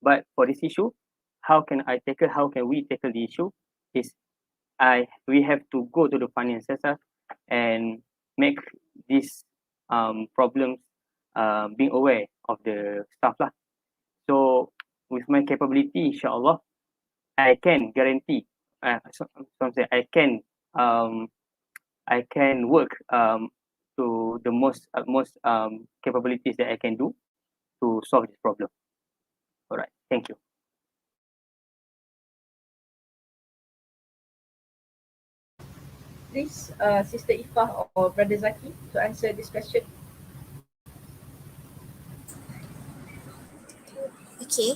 But for this issue, how can we tackle the issue is we have to go to the finance sector and make these problems being aware of the staff lah. So with my capability, inshallah, I can guarantee I can work to the most utmost capabilities that I can do to solve this problem. All right, thank you. Please, Sister Ifah or Brother Zaki to answer this question. Okay.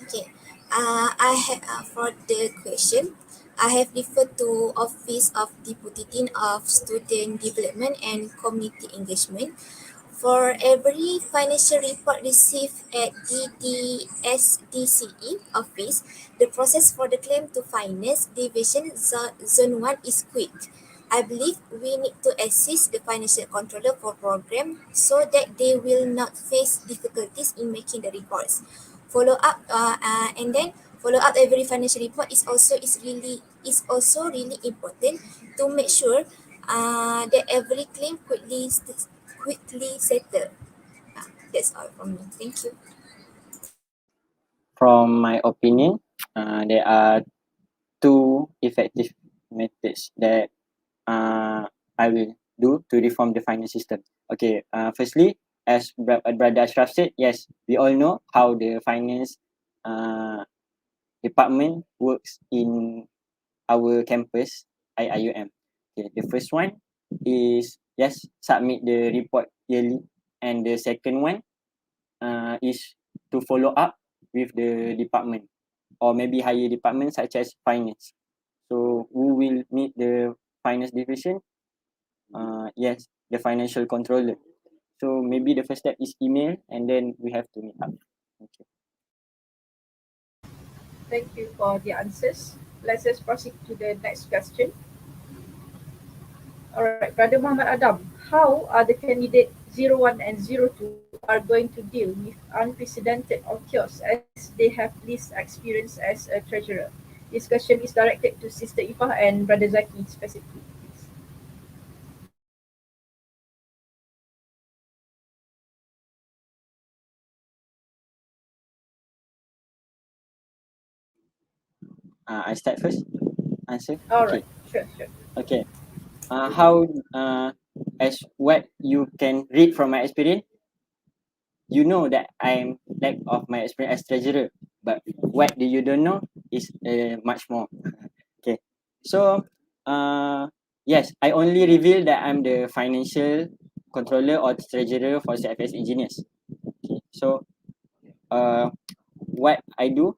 Okay. I have for the question, I have referred to Office of Deputy Dean of Student Development and Community Engagement. For every financial report received at DDSDCE office, the process for the claim to finance division zone 1 is quick. I believe we need to assist the financial controller for program so that they will not face difficulties in making the reports. Follow up and then follow up every financial report is also really important to make sure that every claim quickly settled. That's all from me. Thank you. From my opinion, there are two effective methods that I will do to reform the finance system. Okay, firstly, as Brother Ashraf said, yes, we all know how the finance department works in our campus, IIUM. Okay, the first one is yes, submit the report yearly, and the second one is to follow up with the department or maybe higher departments such as finance. So who will meet the finance division? Yes, the financial controller. So maybe the first step is email, and then we have to meet up. Okay. Thank you for the answers. Let's just proceed to the next question. All right, Brother Muhammad Adam, how are the candidate 01 and 02 are going to deal with unprecedented chaos as they have least experience as a treasurer? This question is directed to Sister Ifah and Brother Zaki specifically, please. I start first. Answer. All right, Okay. sure, sure. Okay. How as what you can read from my experience, you know that I'm lack of my experience as treasurer, but what do you don't know is much more. Okay. So yes, I only reveal that I'm the financial controller or treasurer for CFS engineers. Okay. So what I do,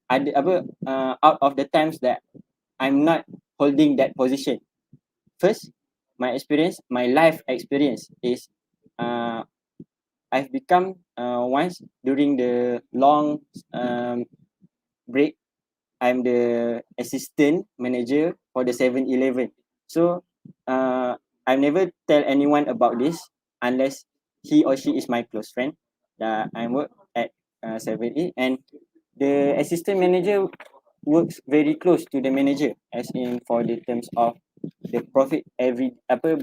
ada apa out of the times that I'm not holding that position. First, my life experience is uh, I've become once during the long break, I'm the assistant manager for the 7-Eleven. So I never tell anyone about this unless he or she is my close friend. I work at 7 and the assistant manager works very close to the manager as in for the terms of the profit every apa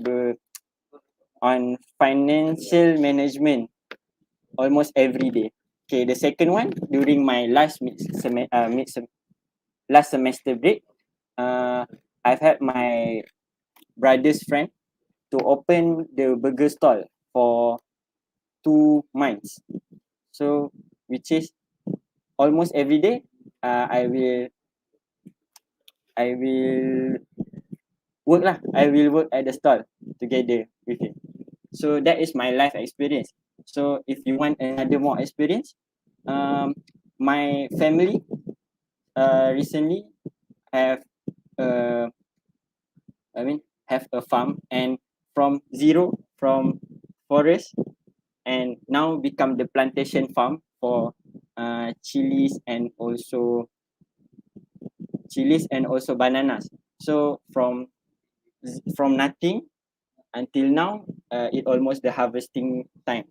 on financial management almost every day. Okay, the second one during my last semester break, uh, I've had my brother's friend to open the burger stall for 2 months. So which is almost every day, I will work lah. I will work at the stall together with him. So that is my life experience. So if you want another more experience, um, my family recently have uh, I mean have a farm and from zero from forest and now become the plantation farm for chilies and also bananas. So from nothing until now, it almost the harvesting time.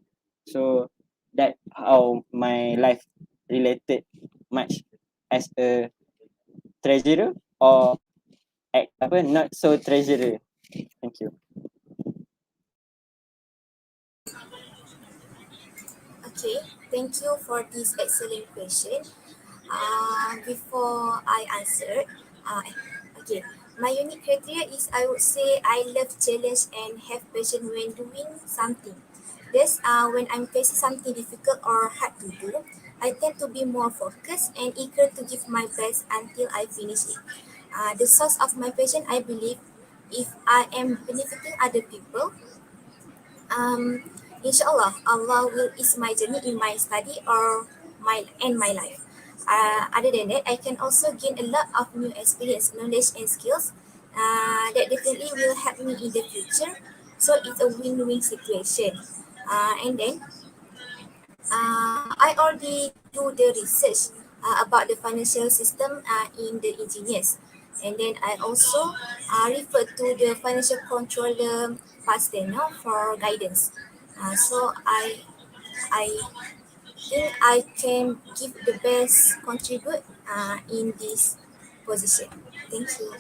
So that how my life related much as a treasurer or apa not so treasurer. Thank you. Okay, thank you for this excellent question. Before I answer, uh, okay, my unique criteria is I would say I love challenge and have passion when doing something. This when I'm facing something difficult or hard to do, I tend to be more focused and eager to give my best until I finish it. The source of my passion, I believe, if I am benefiting other people, um, inshallah, Allah will ease my journey in my study or my life. Other than that, I can also gain a lot of new experience, knowledge, and skills that definitely will help me in the future. So it's a win-win situation. And then I already do the research about the financial system in the engineers. And then I also refer to the financial controller past tenure for guidance. So I think I can give the best contribute in this position. Thank you.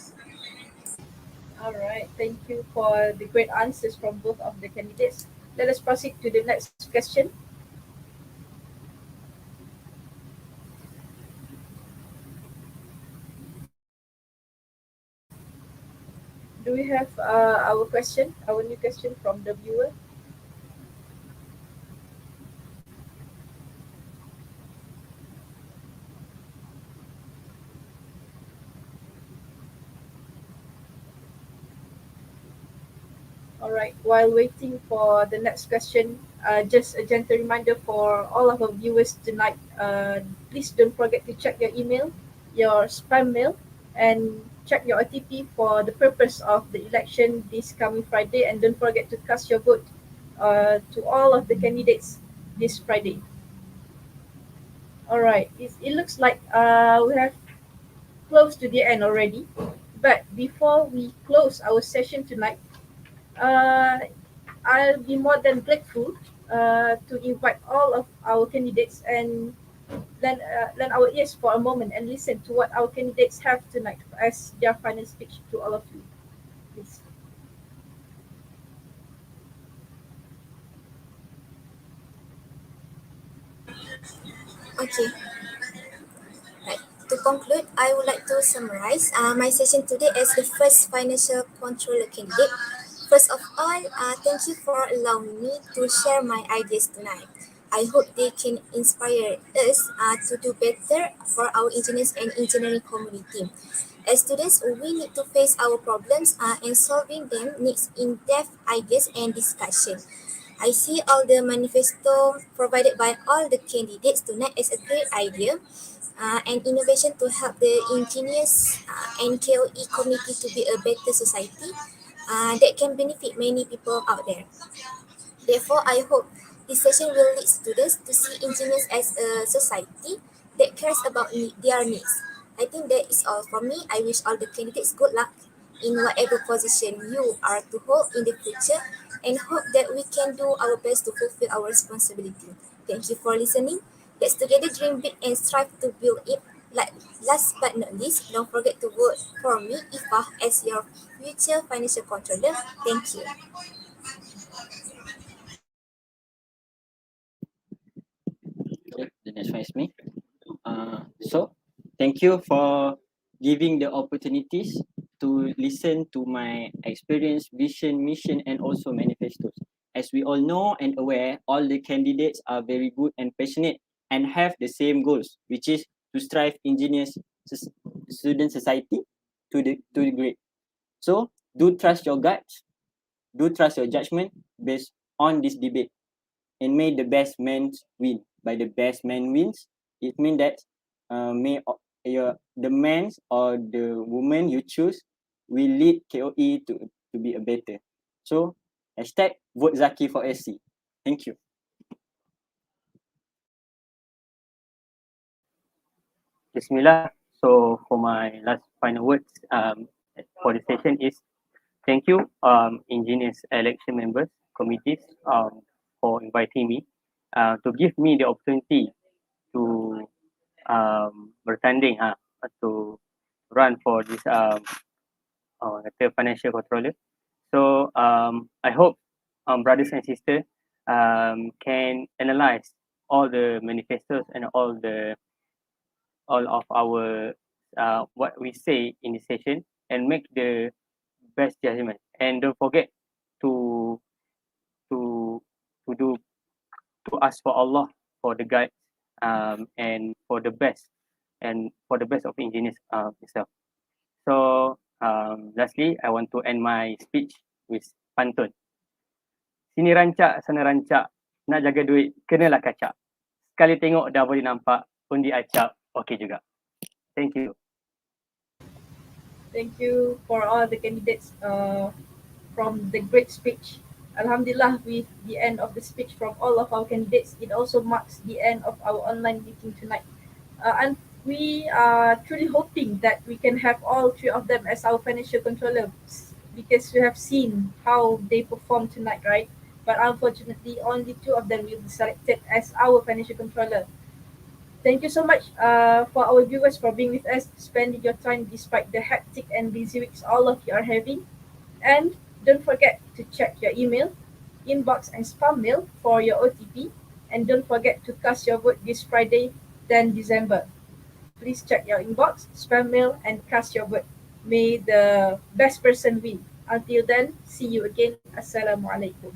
All right, thank you for the great answers from both of the candidates. Let us proceed to the next question. Do we have our question, our new question from the viewer? All right. While waiting for the next question, just a gentle reminder for all of our viewers tonight. Please don't forget to check your email, your spam mail, and check your OTP for the purpose of the election this coming Friday. And don't forget to cast your vote to all of the candidates this Friday. All right. It looks like we have close to the end already. But before we close our session tonight, uh, I'll be more than grateful to invite all of our candidates and lend our ears for a moment and listen to what our candidates have tonight as their final speech to all of you. Please. Okay. Right. To conclude, I would like to summarize my session today as the first financial controller candidate. First of all, thank you for allowing me to share my ideas tonight. I hope they can inspire us to do better for our engineers and engineering community. As students, we need to face our problems and solving them needs in-depth ideas and discussion. I see all the manifesto provided by all the candidates tonight as a great idea and innovation to help the engineers and KOE community to be a better society that can benefit many people out there. Therefore, I hope this session will lead students to see engineers as a society that cares about their needs. I think that is all from me. I wish all the candidates good luck in whatever position you are to hold in the future and hope that we can do our best to fulfill our responsibility. Thank you for listening. Let's together dream big and strive to build it. Like last but not least, don't forget to vote for me, Ifa, as your future financial controller. Thank you. Okay, the next one is me. So thank you for giving the opportunities to listen to my experience, vision, mission, and also manifestos. As we all know and aware, all the candidates are very good and passionate and have the same goals, which is to strive engineers student society to the great. So do trust your guts, do trust your judgment based on this debate, and may the best man win. By the best man wins, it means that the man or the woman you choose will lead KOE to be a better. So hashtag vote Zaki for SC. Thank you. Bismillah. So for my last final words for the session is thank you, engineers, election members, committees, for inviting me to give me the opportunity to bertanding to run for this financial controller. So I hope brothers and sisters can analyze all the manifestos and all of our what we say in the session and make the best judgment. And don't forget to to to do to ask for Allah for the guide and for the best of engineers itself. So lastly, I want to end my speech with pantun. Sini rancak, sana rancak, nak jaga duit, kenalah kacak. Sekali tengok dah boleh nampak, undi acap, okey juga. Thank you. Thank you for all the candidates from the great speech. Alhamdulillah, with the end of the speech from all of our candidates, it also marks the end of our online meeting tonight. And we are truly hoping that we can have all three of them as our financial controllers because we have seen how they perform tonight, right? But unfortunately, only two of them will be selected as our financial controller. Thank you so much for our viewers for being with us, spending your time despite the hectic and busy weeks all of you are having. And don't forget to check your email, inbox, and spam mail for your OTP. And don't forget to cast your vote this Friday, 10 December. Please check your inbox, spam mail, and cast your vote. May the best person win. Until then, see you again. Assalamualaikum.